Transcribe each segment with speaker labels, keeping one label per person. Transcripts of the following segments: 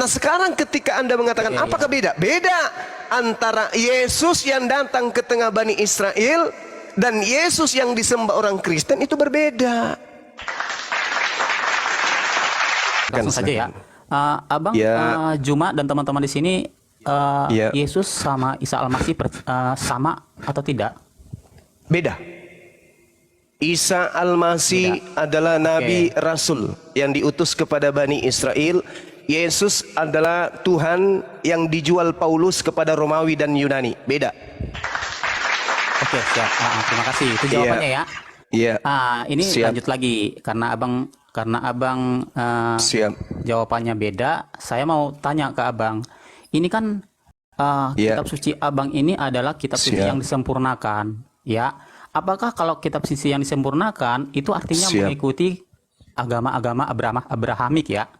Speaker 1: Nah sekarang ketika Anda mengatakan apakah beda? Beda antara Yesus yang datang ke tengah Bani Israel dan Yesus yang disembah orang Kristen itu berbeda.
Speaker 2: Langsung saja ya. Abang Juma dan teman-teman di sini Yesus sama Isa Al-Masih sama atau tidak?
Speaker 1: Beda. Isa Al-Masih adalah Nabi Rasul yang diutus kepada Bani Israel. Yesus adalah Tuhan yang dijual Paulus kepada Romawi dan Yunani. Beda.
Speaker 2: Oke, siap. Terima kasih. Itu jawabannya ya.
Speaker 1: Iya.
Speaker 2: Ini lanjut lagi karena abang
Speaker 1: siap.
Speaker 2: Jawabannya beda. Saya mau tanya ke abang. Ini kan kitab suci abang ini adalah kitab suci yang disempurnakan, ya. Apakah kalau kitab suci yang disempurnakan itu artinya mengikuti agama-agama Abrahamik ya?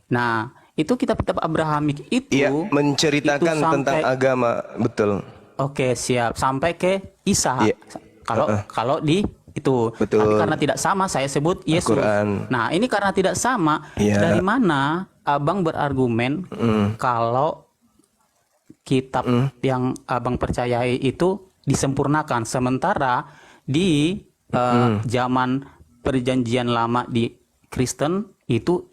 Speaker 2: Nah, itu kitab-kitab Abrahamik itu
Speaker 1: menceritakan itu tentang agama, betul.
Speaker 2: Oke, siap. Sampai ke Isa. Kalau di itu.
Speaker 1: Betul.
Speaker 2: Tapi karena tidak sama saya sebut Yesus. Nah, ini karena tidak sama, dari mana abang berargumen kalau kitab yang abang percayai itu disempurnakan, sementara di zaman perjanjian lama di Kristen itu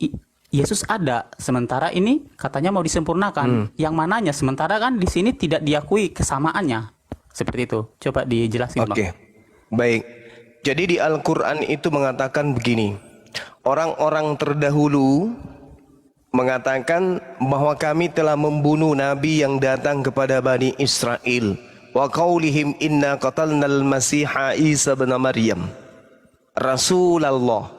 Speaker 2: Yesus ada, sementara ini katanya mau disempurnakan. Yang mananya? Sementara kan di sini tidak diakui kesamaannya. Seperti itu. Coba dijelasin, Bang.
Speaker 1: Oke. Baik. Jadi di Al-Qur'an itu mengatakan begini. Orang-orang terdahulu mengatakan bahwa kami telah membunuh nabi yang datang kepada Bani Israel. Wa qaulihim inna qatalnal masiha Isa bin Maryam Rasulullah.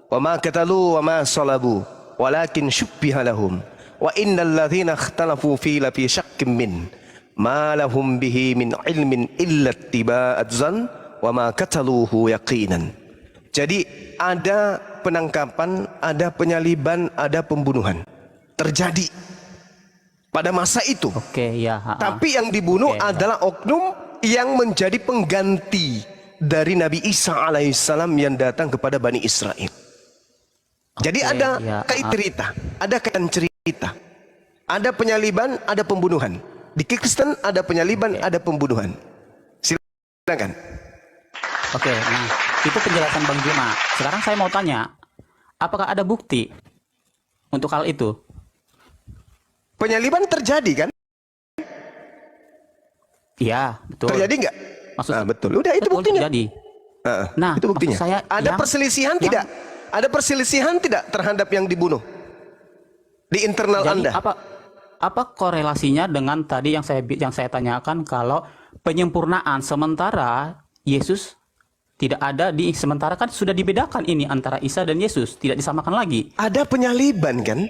Speaker 1: Wa ma qatalu wa ma salabu walakin syubbiha lahum wa innal ladzina ikhtalafu fi lafi syakkim min ma lahum bihi min ilmin illa ittiba'at zan wa ma qataluhu yaqinan. Jadi ada penangkapan, ada penyaliban, ada pembunuhan terjadi pada masa itu. Tapi yang dibunuh adalah oknum yang menjadi pengganti dari Nabi Isa alaihissalam yang datang kepada Bani Israel. Jadi ada cerita, ada cerita, ada penyaliban, ada pembunuhan. Di Kristen ada penyaliban, ada pembunuhan. Silakan.
Speaker 2: Oke, nah itu penjelasan Bang Juma. Sekarang saya mau tanya, apakah ada bukti untuk hal itu?
Speaker 1: Penyaliban terjadi kan?
Speaker 2: Iya, betul.
Speaker 1: Terjadi nggak?
Speaker 2: Maksudnya,
Speaker 1: betul. Udah itu buktinya.
Speaker 2: Terjadi.
Speaker 1: Nah, itu buktinya.
Speaker 2: Saya
Speaker 1: ada perselisihan tidak? Ada perselisihan tidak terhadap yang dibunuh di internal Anda?
Speaker 2: Apa korelasinya dengan tadi yang saya tanyakan kalau penyempurnaan sementara Yesus tidak ada sementara kan sudah dibedakan ini antara Isa dan Yesus, tidak disamakan lagi.
Speaker 1: Ada penyaliban kan?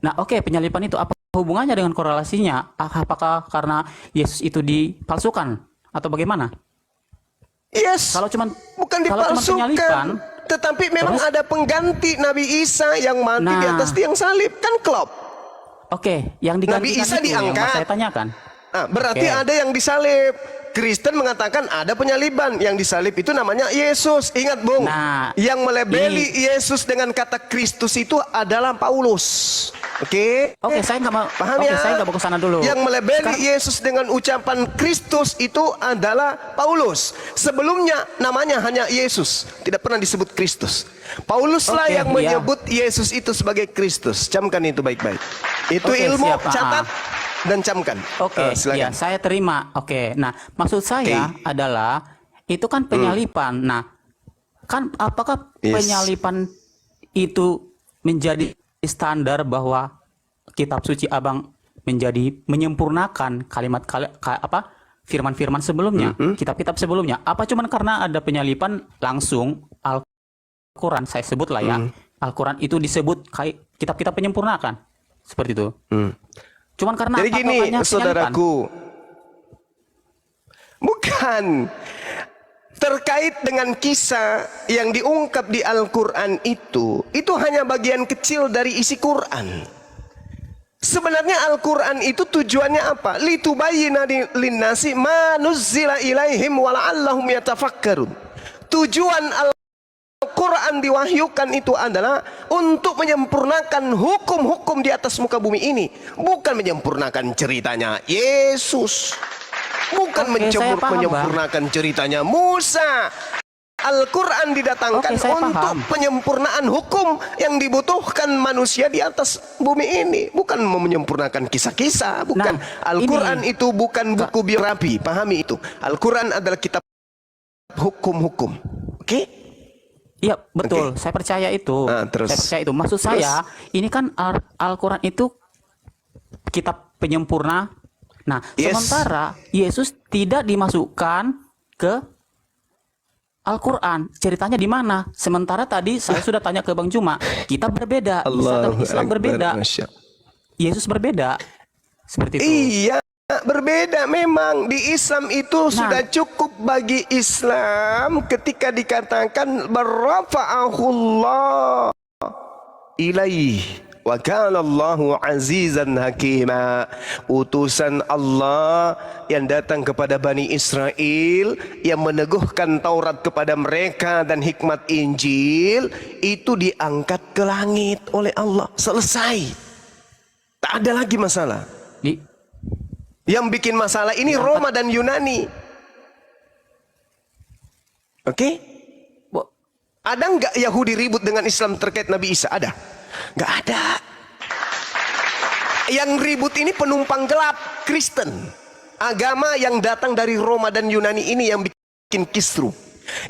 Speaker 2: Nah, penyaliban itu apa hubungannya dengan korelasinya? Apakah karena Yesus itu dipalsukan atau bagaimana?
Speaker 1: Yes.
Speaker 2: Kalau cuman
Speaker 1: bukan dipalsukan, tetapi memang ada pengganti Nabi Isa yang mati di atas tiang salib, kan klop.
Speaker 2: Yang digantikan
Speaker 1: Nabi Isa
Speaker 2: itu
Speaker 1: diangkat.
Speaker 2: yang saya tanyakan.
Speaker 1: Nah, berarti ada yang disalib. Kristen mengatakan ada penyaliban, yang disalib itu namanya Yesus. Ingat, Bung, yang melebeli Yesus dengan kata Kristus itu adalah Paulus.
Speaker 2: Saya nggak mau.
Speaker 1: Paham ya?
Speaker 2: Saya nggak mau ke sana dulu.
Speaker 1: Yang melebeli Yesus dengan ucapan Kristus itu adalah Paulus. Sebelumnya namanya hanya Yesus, tidak pernah disebut Kristus. Pauluslah yang menyebut Yesus itu sebagai Kristus. Camkan itu baik-baik. Itu ilmu, catat dan camkan.
Speaker 2: Ya, saya terima. Nah, maksud saya adalah itu kan penyaliban. Nah, kan apakah penyaliban itu menjadi standar bahwa kitab suci abang menjadi menyempurnakan firman-firman sebelumnya, kitab-kitab sebelumnya? Apa cuman karena ada penyaliban langsung Al-Quran, saya sebut lah ya, Al-Quran itu disebut kitab-kitab penyempurnakan seperti itu? Cuman karena
Speaker 1: jadi gini, saudaraku, bukan terkait dengan kisah yang diungkap di Al-Quran itu hanya bagian kecil dari isi Quran. Sebenarnya Al-Quran itu tujuannya apa? Litubayyina linnasi ma nuzzila ilaihim wa la'allahum yatafakkarun. Tujuan Al-Quran Al-Quran diwahyukan itu adalah untuk menyempurnakan hukum-hukum di atas muka bumi ini, bukan menyempurnakan ceritanya Yesus, bukan menyempurnakan ceritanya Musa. Al-Quran didatangkan untuk penyempurnaan hukum yang dibutuhkan manusia di atas bumi ini, bukan menyempurnakan kisah-kisah, bukan. Al-Quran itu bukan buku biografi, pahami itu. Al-Quran adalah kitab hukum-hukum. Oke?
Speaker 2: Iya, betul. Saya percaya itu.
Speaker 1: Terus.
Speaker 2: Saya percaya itu. Maksud saya, ini kan Al-Quran itu kitab penyempurna. Nah, sementara Yesus tidak dimasukkan ke Al-Quran, ceritanya di mana? Sementara tadi saya sudah tanya ke Bang Juma, kita berbeda, Islam berbeda, Yesus berbeda, seperti itu. Iya,
Speaker 1: berbeda memang. Di Islam itu sudah cukup bagi Islam ketika dikatakan barrafa'ahullah ilaih. Wa kana Allahu azizan hakima. Utusan Allah yang datang kepada Bani Israel, yang meneguhkan Taurat kepada mereka dan hikmat Injil, itu diangkat ke langit oleh Allah. Selesai. Tak ada lagi masalah. Yang bikin masalah ini Roma dan Yunani. Oke? Ada nggak Yahudi ribut dengan Islam terkait Nabi Isa? Ada? Nggak ada. Yang ribut ini penumpang gelap Kristen, agama yang datang dari Roma dan Yunani ini yang bikin kisruh.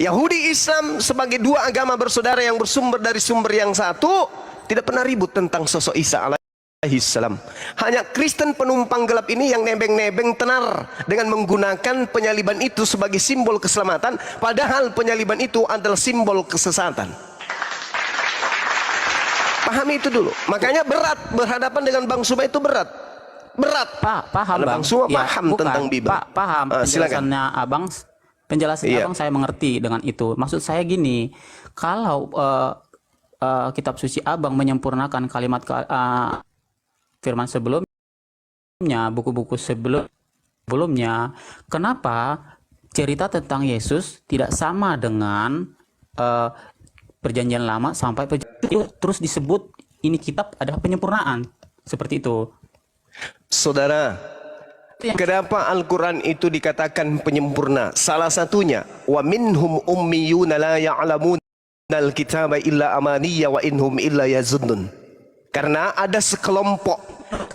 Speaker 1: Yahudi Islam sebagai dua agama bersaudara yang bersumber dari sumber yang satu tidak pernah ribut tentang sosok Isa alaihissalam. Hanya Kristen penumpang gelap ini yang nebeng-nebeng tenar dengan menggunakan penyaliban itu sebagai simbol keselamatan, padahal penyaliban itu adalah simbol kesesatan. Pahami itu dulu. Makanya berat berhadapan dengan Bang Suba itu berat. Berat.
Speaker 2: Paham Bang.
Speaker 1: Bang Suba paham tentang Bible.
Speaker 2: Paham. Penjelasannya Abang, Abang saya mengerti dengan itu. Maksud saya gini, kalau kitab suci Abang menyempurnakan kalimat firman sebelumnya, buku-buku sebelumnya, kenapa cerita tentang Yesus tidak sama dengan Perjanjian Lama sampai terus disebut ini kitab adalah penyempurnaan seperti itu.
Speaker 1: Saudara, kenapa Al-Quran itu dikatakan penyempurna? Salah satunya, wa minhum ummiyuna la ya'lamuna al-kitaba illa amaniyya wa inhum illa yazunnun. Karena ada sekelompok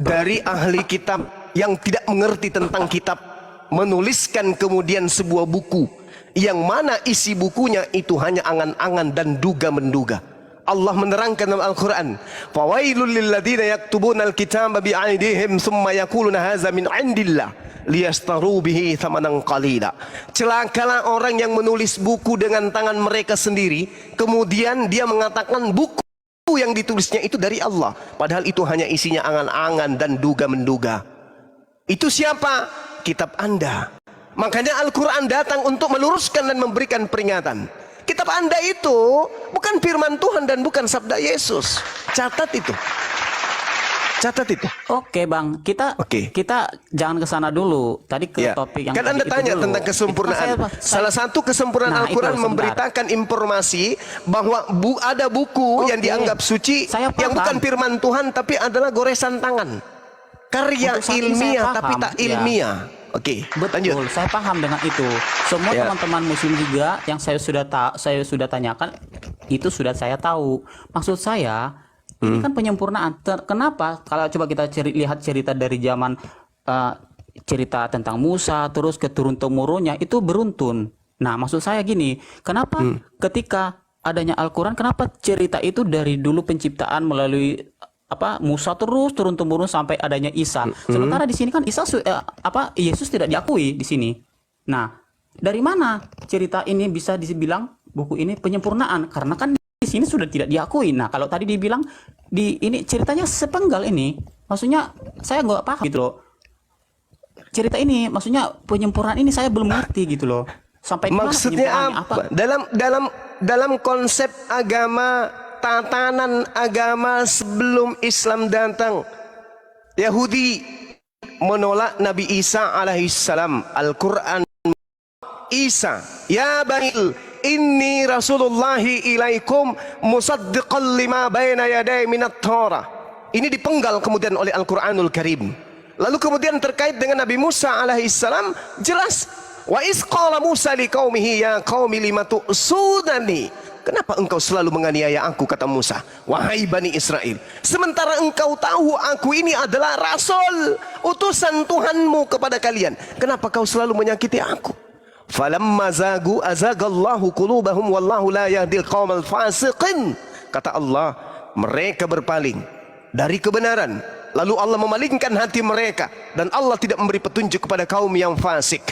Speaker 1: dari ahli kitab yang tidak mengerti tentang kitab, menuliskan kemudian sebuah buku yang mana isi bukunya itu hanya angan-angan dan duga-menduga. Allah menerangkan dalam Al-Quran, fawailul lilladzina yaktubuna al-kitaba bi'aidihim thumma yaquluna hadza min 'indillah liyastaru bihi thamanan qalila. Celakalah orang yang menulis buku dengan tangan mereka sendiri, kemudian dia mengatakan buku yang ditulisnya itu dari Allah, padahal itu hanya isinya angan-angan dan duga-menduga. Itu siapa? Kitab Anda. Makanya Al-Quran datang untuk meluruskan dan memberikan peringatan. Kitab Anda itu bukan firman Tuhan dan bukan sabda Yesus. Catat itu. Catat itu.
Speaker 2: Oke Bang, kita jangan ke sana dulu. Tadi ke topik yang
Speaker 1: kan Anda tanya
Speaker 2: dulu.
Speaker 1: tentang kesempurnaan. Salah satu kesempurnaan Al-Quran memberitakan informasi bahwa ada buku yang dianggap suci yang bukan firman Tuhan tapi adalah goresan tangan. Karya ilmiah tapi tak ilmiah. Oke,
Speaker 2: betul.
Speaker 1: Lanjut.
Speaker 2: Saya paham dengan itu. Semua teman-teman Muslim juga yang saya sudah tanyakan itu sudah saya tahu. Maksud saya ini kan penyempurnaan. Kenapa? Kalau coba kita lihat cerita dari zaman cerita tentang Musa terus ke turun-temurunnya itu beruntun. Nah, maksud saya gini, kenapa ketika adanya Al-Quran, kenapa cerita itu dari dulu penciptaan melalui Musa terus turun-temurun sampai adanya Isa. Sementara di sini kan Yesus tidak diakui di sini. Nah, dari mana cerita ini bisa dibilang buku ini penyempurnaan? Karena kan di sini sudah tidak diakui. Nah, kalau tadi dibilang ini ceritanya sepenggal ini, maksudnya saya nggak paham gitu loh. Cerita ini maksudnya penyempurnaan ini saya belum ngerti gitu loh. Sampai
Speaker 1: maksudnya apa? Dalam konsep agama, tatanan agama sebelum Islam datang, Yahudi menolak Nabi Isa alaihissalam. Al-Quran Isa, ya Bani inni rasulullahi ilaikum musaddiqan lima baina yaday minat Torah. Ini dipenggal kemudian oleh Al-Quranul Karim. Lalu kemudian terkait dengan Nabi Musa alaihissalam, jelas, wa iz qala Musa liqaumihi ya qaumi lima tu'sudani. Kenapa engkau selalu menganiaya aku, kata Musa, wahai Bani Israel, sementara engkau tahu aku ini adalah rasul, utusan Tuhanmu kepada kalian. Kenapa kau selalu menyakiti aku? Falamma zagu azagallahu qulubahum wallahu la yahdil qaumal fasiqin. Kata Allah, mereka berpaling dari kebenaran, lalu Allah memalingkan hati mereka, dan Allah tidak memberi petunjuk kepada kaum yang fasik.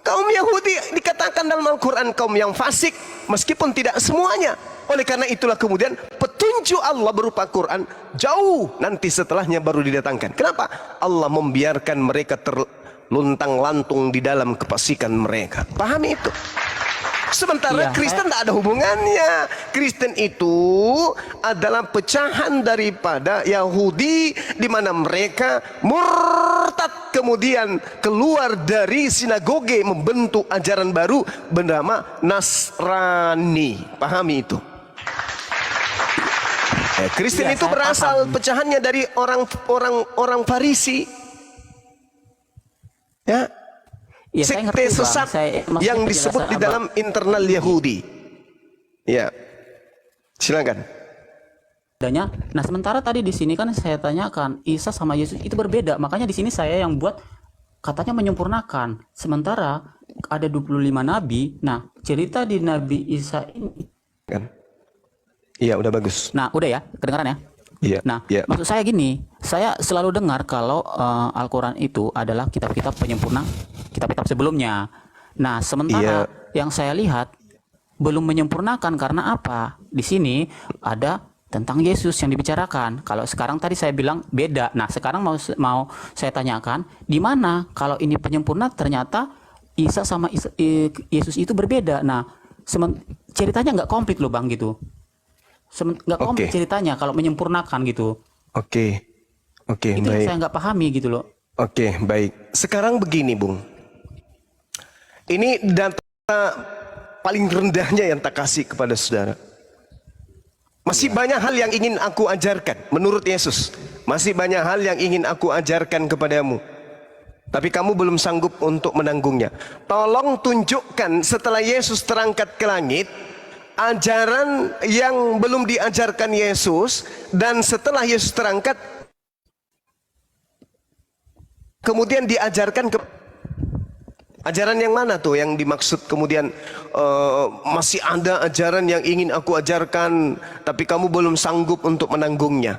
Speaker 1: Kaum Yahudi dikatakan dalam Al-Quran kaum yang fasik, meskipun tidak semuanya. Oleh karena itulah kemudian petunjuk Allah berupa Quran jauh nanti setelahnya baru didatangkan. Kenapa? Allah membiarkan mereka terluntang-lantung di dalam kefasikan mereka. Pahami itu. Sementara Kristen tidak ada hubungannya. Kristen itu adalah pecahan daripada Yahudi, di mana mereka murtad kemudian keluar dari sinagoge membentuk ajaran baru bernama Nasrani. Pahami itu. Kristen itu berasal pecahannya dari orang Farisi. Ya.
Speaker 2: Ya,
Speaker 1: sekte sesat yang disebut di dalam internal Yahudi. Ya, silakan.
Speaker 2: Nah, sementara tadi di sini kan saya tanyakan Isa sama Yesus itu berbeda. Makanya di sini saya yang buat katanya menyempurnakan. Sementara ada 25 nabi. Nah, cerita di Nabi Isa ini
Speaker 1: kan. Iya, udah bagus.
Speaker 2: Nah, udah ya, kedengaran ya?
Speaker 1: Iya.
Speaker 2: Nah, maksud saya gini, saya selalu dengar kalau Al-Quran itu adalah kitab-kitab penyempurna kitab-kitab sebelumnya. Nah, sementara yang saya lihat belum menyempurnakan karena apa? Di sini ada tentang Yesus yang dibicarakan. Kalau sekarang tadi saya bilang beda. Nah, sekarang mau saya tanyakan, di mana kalau ini penyempurna ternyata Isa sama Yesus itu berbeda. Nah, ceritanya nggak komplit loh Bang gitu. Nggak komplit ceritanya kalau menyempurnakan gitu.
Speaker 1: Oke,
Speaker 2: itu
Speaker 1: baik.
Speaker 2: Saya nggak pahami gitu loh.
Speaker 1: Oke, baik. Sekarang begini, Bung. Ini data paling rendahnya yang tak kasih kepada saudara. Masih banyak hal yang ingin aku ajarkan menurut Yesus. Masih banyak hal yang ingin aku ajarkan kepadamu, tapi kamu belum sanggup untuk menanggungnya. Tolong tunjukkan setelah Yesus terangkat ke langit ajaran yang belum diajarkan Yesus, dan setelah Yesus terangkat kemudian diajarkan ke ajaran yang mana tuh yang dimaksud kemudian masih ada ajaran yang ingin aku ajarkan tapi kamu belum sanggup untuk menanggungnya.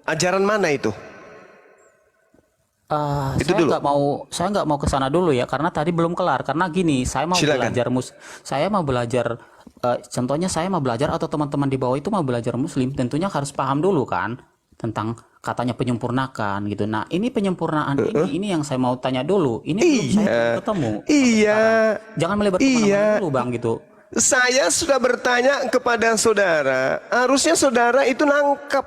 Speaker 1: Ajaran mana itu? Itu
Speaker 2: saya
Speaker 1: dulu.
Speaker 2: Saya nggak mau ke sana dulu ya, karena tadi belum kelar. Karena gini, saya mau belajar contohnya saya mau belajar atau teman-teman di bawah itu mau belajar Muslim, tentunya harus paham dulu kan tentang katanya penyempurnakan gitu. Nah, ini penyempurnaan ini yang saya mau tanya dulu. Ini belum saya ketemu.
Speaker 1: Iya.
Speaker 2: Jangan melebar kemana-mana dulu Bang gitu.
Speaker 1: Saya sudah bertanya kepada saudara, harusnya saudara itu nangkep.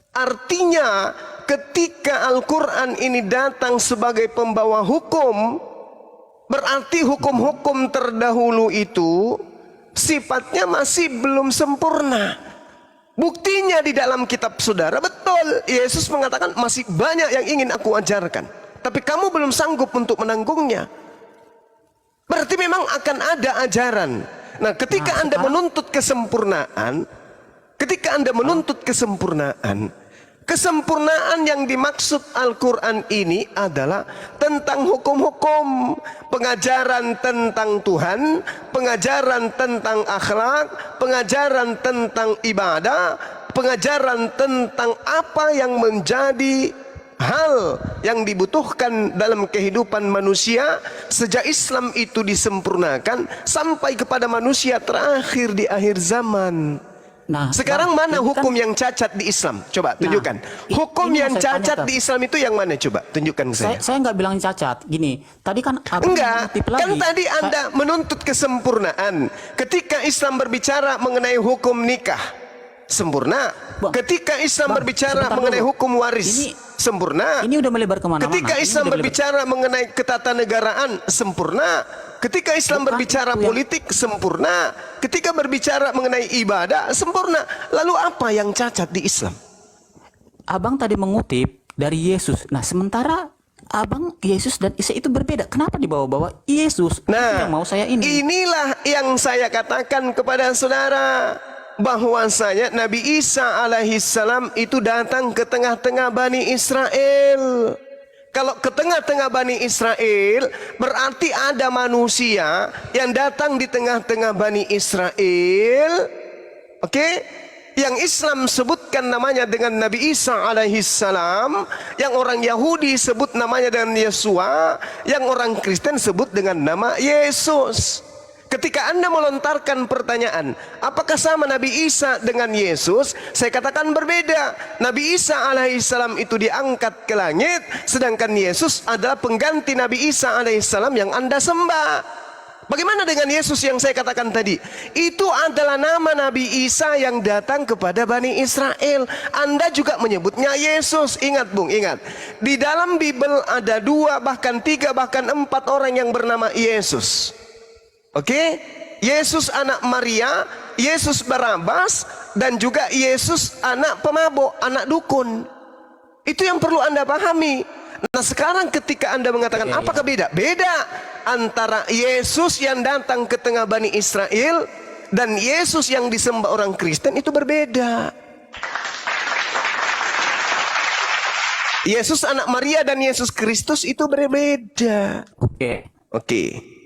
Speaker 1: Artinya ketika Al-Quran ini datang sebagai pembawa hukum, berarti hukum-hukum terdahulu itu sifatnya masih belum sempurna. Buktinya di dalam kitab saudara, betul, Yesus mengatakan masih banyak yang ingin aku ajarkan, tapi kamu belum sanggup untuk menanggungnya. Berarti memang akan ada ajaran. Nah, ketika Anda menuntut kesempurnaan, kesempurnaan yang dimaksud Al-Quran ini adalah tentang hukum-hukum, pengajaran tentang Tuhan, pengajaran tentang akhlak, pengajaran tentang ibadah, pengajaran tentang apa yang menjadi hal yang dibutuhkan dalam kehidupan manusia sejak Islam itu disempurnakan sampai kepada manusia terakhir di akhir zaman.
Speaker 2: Nah,
Speaker 1: sekarang mana hukum yang cacat di Islam? Coba tunjukkan. Hukum yang cacat di Islam itu yang mana? Coba tunjukkan ke saya.
Speaker 2: Saya nggak bilang cacat. Gini, tadi kan
Speaker 1: enggak. Kan tadi Anda menuntut kesempurnaan. Ketika Islam berbicara mengenai hukum nikah, sempurna. Ketika Islam berbicara mengenai hukum waris, sempurna.
Speaker 2: Ini udah melebar kemana-mana.
Speaker 1: Ketika Islam berbicara mengenai ketatanegaraan, sempurna. Ketika Islam berbicara politik, sempurna. Ketika berbicara mengenai ibadah, sempurna. Lalu apa yang cacat di Islam?
Speaker 2: Abang tadi mengutip dari Yesus. Nah, sementara Abang, Yesus dan Isa itu berbeda. Kenapa dibawa-bawa Yesus?
Speaker 1: Nah,
Speaker 2: yang mau saya ini.
Speaker 1: Inilah yang saya katakan kepada saudara, bahwasanya Nabi Isa alaihissalam itu datang ke tengah-tengah Bani Israel. Kalau ke tengah-tengah Bani Israel, berarti ada manusia yang datang di tengah-tengah Bani Israel. Oke? Yang Islam sebutkan namanya dengan Nabi Isa alaihissalam, yang orang Yahudi sebut namanya dengan Yesua, yang orang Kristen sebut dengan nama Yesus. Ketika Anda melontarkan pertanyaan, apakah sama Nabi Isa dengan Yesus? Saya katakan berbeda. Nabi Isa alaihissalam itu diangkat ke langit, sedangkan Yesus adalah pengganti Nabi Isa alaihissalam yang Anda sembah. Bagaimana dengan Yesus yang saya katakan tadi? Itu adalah nama Nabi Isa yang datang kepada Bani Israel. Anda juga menyebutnya Yesus. Ingat Bung, ingat. Di dalam Bible ada 2, bahkan 3, bahkan 4 orang yang bernama Yesus. Oke? Yesus anak Maria, Yesus Barabas, dan juga Yesus anak pemabok, anak dukun. Itu yang perlu Anda pahami. Nah sekarang ketika Anda mengatakan apakah beda? Beda antara Yesus yang datang ke tengah Bani Israel dan Yesus yang disembah orang Kristen, itu berbeda. Yesus anak Maria dan Yesus Kristus itu berbeda.
Speaker 2: Oke.
Speaker 1: Oke.